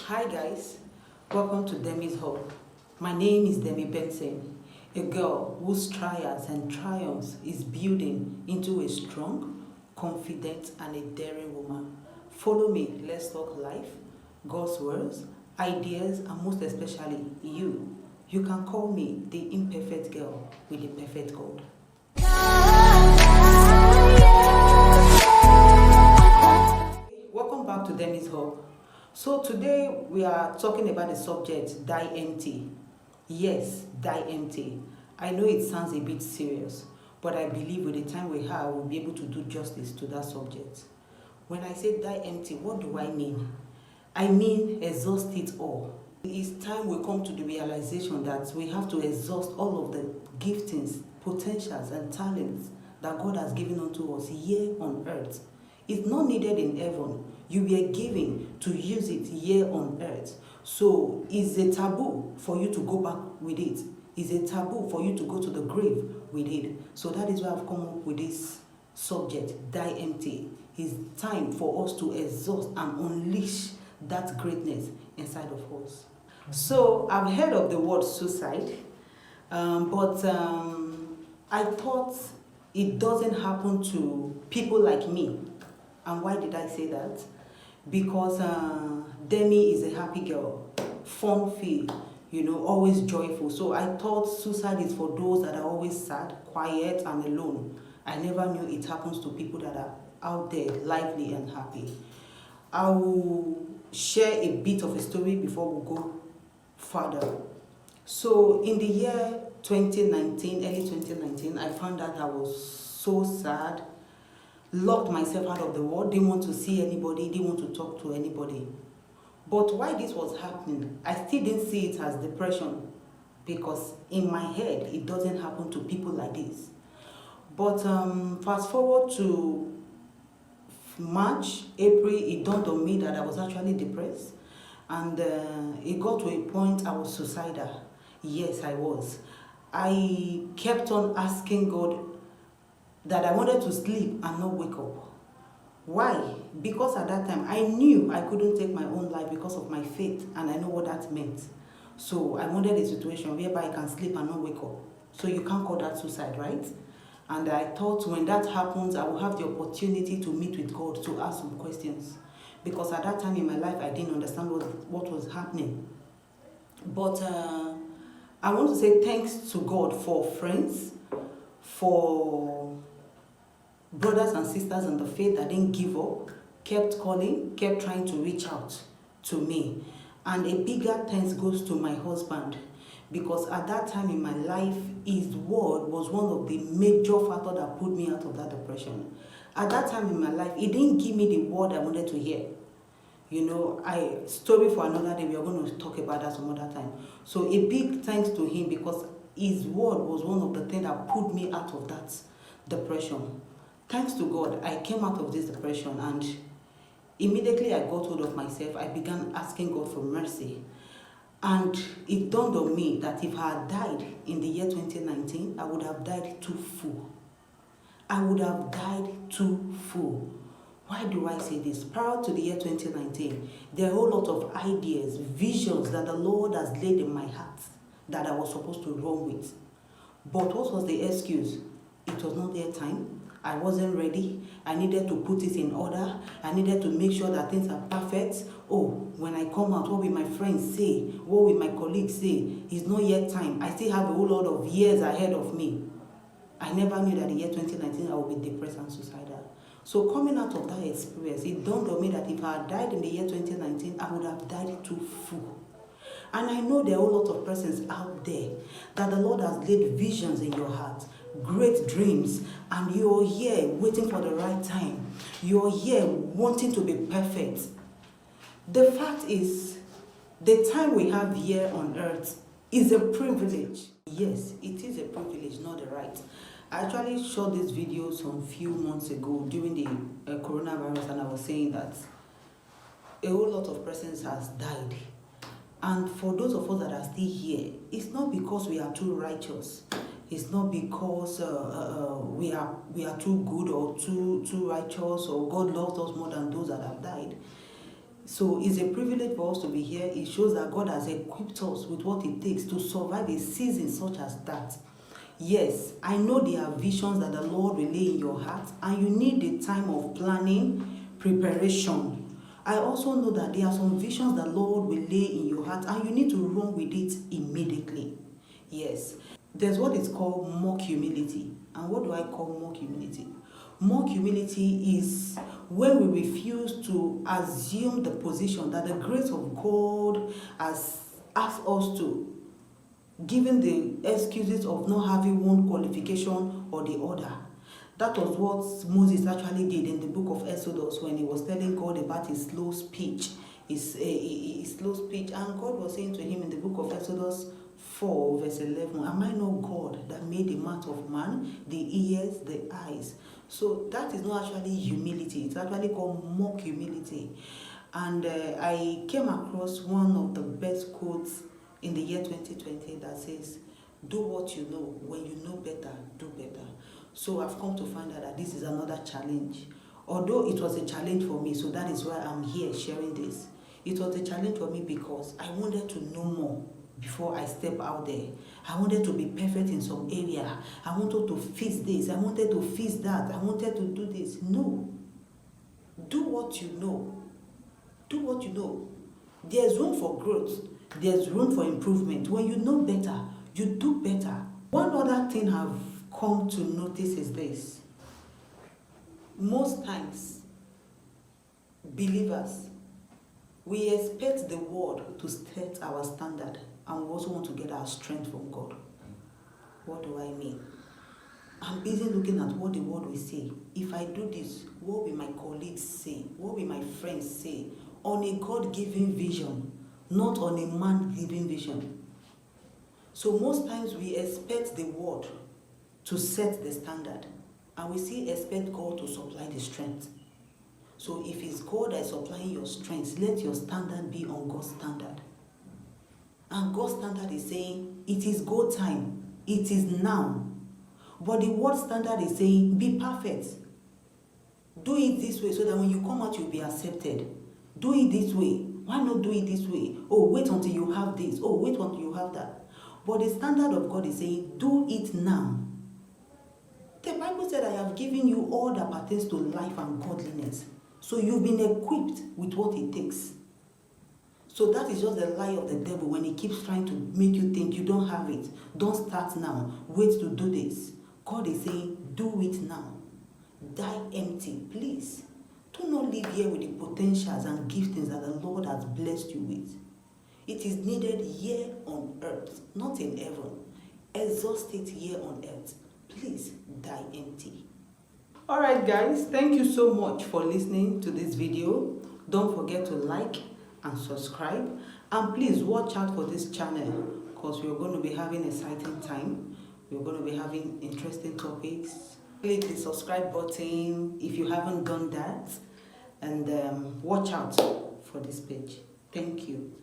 Hi guys, welcome to Demi's Hall. My name is Demi Benson, a girl whose trials and triumphs is building into a strong, confident and a daring woman. Follow me, let's talk life, God's words, ideas and most especially you. You can call me the imperfect girl with the perfect God. Welcome back to Demi's Hall. So today we are talking about the subject, die empty. Yes, die empty. I know it sounds a bit serious, but I believe with the time we have, we'll be able to do justice to that subject. When I say die empty, what do I mean? I mean exhaust it all. It's time we come to the realization that we have to exhaust all of the giftings, potentials and talents that God has given unto us here on earth. It's not needed in heaven. You were given to use it here on earth. So it's a taboo for you to go back with it. It's a taboo for you to go to the grave with it. So that is why I've come up with this subject, die empty. It's time for us to exhaust and unleash that greatness inside of us. So I've heard of the word suicide, but I thought it doesn't happen to people like me. And why did I say that? Because Demi is a happy girl, fun-filled, always joyful. So I thought suicide is for those that are always sad, quiet, and alone. I never knew it happens to people that are out there, lively and happy. I will share a bit of a story before we go further. So in the year 2019, early 2019, I found out I was so sad, locked myself out of the world, didn't want to see anybody, didn't want to talk to anybody. But why this was happening, I still didn't see it as depression, because in my head, it doesn't happen to people like this. But fast forward to March, April, it dawned on me that I was actually depressed. And it got to a point I was suicidal. Yes, I was. I kept on asking God that I wanted to sleep and not wake up. Why? Because at that time, I knew I couldn't take my own life because of my faith, and I know what that meant. So I wanted a situation whereby I can sleep and not wake up. So you can't call that suicide, right? And I thought when that happens, I will have the opportunity to meet with God to ask some questions. Because at that time in my life, I didn't understand what was happening. But I want to say thanks to God for friends, for brothers and sisters in the faith that didn't give up, kept calling, kept trying to reach out to me. And a bigger thanks goes to my husband, because at that time in my life, his word was one of the major factors that put me out of that depression. At that time in my life, he didn't give me the word I wanted to hear. Story for another day, we are going to talk about that some other time. So a big thanks to him, because his word was one of the things that put me out of that depression. Thanks to God, I came out of this depression, and immediately I got hold of myself. I began asking God for mercy. And it dawned on me that if I had died in the year 2019, I would have died too full. I would have died too full. Why do I say this? Prior to the year 2019, there are a whole lot of ideas, visions that the Lord has laid in my heart that I was supposed to run with. But what was the excuse? It was not their time. I wasn't ready. I needed to put it in order. I needed to make sure that things are perfect. Oh, when I come out, what will my friends say? What will my colleagues say? It's not yet time. I still have a whole lot of years ahead of me. I never knew that the year 2019 I would be depressed and suicidal. So coming out of that experience, it dawned on me that if I had died in the year 2019, I would have died too full. And I know there are a whole lot of persons out there that the Lord has laid visions in your heart, great dreams, and you're here waiting for the right time. You're here wanting to be perfect. The fact is, the time we have here on earth is a privilege. Yes, it is a privilege, not a right. I actually shot this video some few months ago during the coronavirus, and I was saying that a whole lot of persons has died. And for those of us that are still here, it's not because we are too righteous. It's not because we are too good or too righteous, or God loves us more than those that have died. So it's a privilege for us to be here. It shows that God has equipped us with what it takes to survive a season such as that. Yes, I know there are visions that the Lord will lay in your heart, and you need the time of planning, preparation. I also know that there are some visions that the Lord will lay in your heart, and you need to run with it immediately. Yes, there's what is called mock humility. And what do I call mock humility? Mock humility is when we refuse to assume the position that the grace of God has asked us to, given the excuses of not having one qualification or the other. That was what Moses actually did in the book of Exodus when he was telling God about his slow speech. His slow speech, and God was saying to him in the book of Exodus 4 verse 11, am I not God that made the mouth of man, the ears, the eyes? So that is not actually humility. It's actually called mock humility. And I came across one of the best quotes in the year 2020 that says, do what you know. When you know better, do better. So I've come to find out that this is another challenge. Although it was a challenge for me, so that is why I'm here sharing this. It was a challenge for me because I wanted to know more before I step out there. I wanted to be perfect in some area. I wanted to fix this. I wanted to fix that. I wanted to do this. No. Do what you know. Do what you know. There's room for growth. There's room for improvement. When you know better, you do better. One other thing I've come to notice is this. Most times, believers, we expect the world to set our standard, and we also want to get our strength from God. What do I mean? I'm busy looking at what the world will say. If I do this, what will my colleagues say? What will my friends say? On a God-given vision, not on a man-given vision. So most times we expect the world to set the standard, and we still expect God to supply the strength. So if it's God that is supplying your strength, let your standard be on God's standard. And God's standard is saying, it is go time. It is now. But the word standard is saying, be perfect. Do it this way so that when you come out, you'll be accepted. Do it this way. Why not do it this way? Oh, wait until you have this. Oh, wait until you have that. But the standard of God is saying, do it now. The Bible said, I have given you all that pertains to life and godliness. So you've been equipped with what it takes. So that is just the lie of the devil when he keeps trying to make you think you don't have it. Don't start now. Wait to do this. God is saying, do it now. Die empty, please. Do not live here with the potentials and giftings that the Lord has blessed you with. It is needed here on earth, not in heaven. Exhaust it here on earth. Please die empty. Alright guys, thank you so much for listening to this video. Don't forget to like and subscribe. And please watch out for this channel because we're going to be having an exciting time. We're going to be having interesting topics. Click the subscribe button if you haven't done that. And watch out for this page. Thank you.